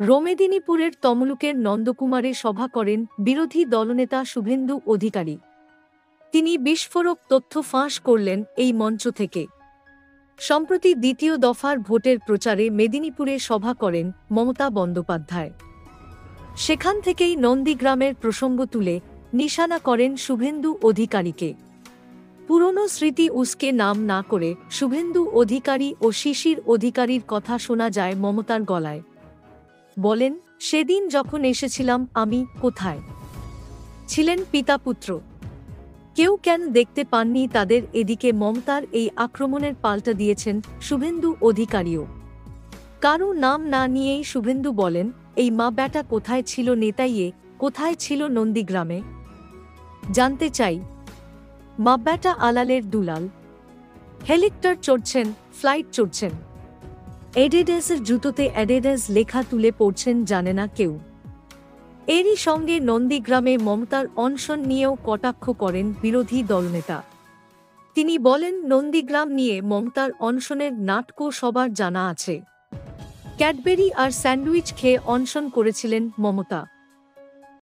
মেদিনীপুরের তমলুকের নন্দকুমারে সভা করেন বিরোধী দলনেতা শুভেন্দু অধিকারী। তিনি বিস্ফোরক তথ্য ফাঁস করলেন এই মঞ্চ থেকে। সম্প্রতি দ্বিতীয় দফার ভোটের প্রচারে মেদিনীপুরে সভা করেন মমতা বন্দ্যোপাধ্যায়। সেখান থেকেই নন্দীগ্রামের প্রসঙ্গ তুলে নিশানা করেন শুভেন্দু অধিকারীকে। পুরনো স্মৃতি উস্কে নাম না করে শুভেন্দু অধিকারী ও শিশির অধিকারীর কথা শোনা যায় মমতার গলায়। বলেন, সেদিন যখন এসেছিলাম আমি, কোথায় ছিলেন পিতা পুত্র? কেউ কেন দেখতে পাননি তাদের? এদিকে মমতার এই আক্রমণের পাল্টা দিয়েছেন শুভেন্দু অধিকারীও। কারও নাম না নিয়েই শুভেন্দু বলেন, এই মা ব্যাটা কোথায় ছিল নেতাইয়ে, কোথায় ছিল নন্দীগ্রামে? জানতে চাই, মা ব্যাটা আলালের দুলাল। হেলিকপ্টার চড়ছেন, ফ্লাইট চড়ছেন, এডিডাসের জুতোতে অ্যাডিডাস লেখা তুলে পড়ছেন, জানে না কেউ। এরই সঙ্গে নন্দীগ্রামে মমতার অনশন নিয়েও কটাক্ষ করেন বিরোধী দলনেতা। তিনি বলেন, নন্দীগ্রাম নিয়ে মমতার অনশনের নাটকও সবার জানা আছে। ক্যাডবেরি আর স্যান্ডউইচ খেয়ে অনশন করেছিলেন মমতা।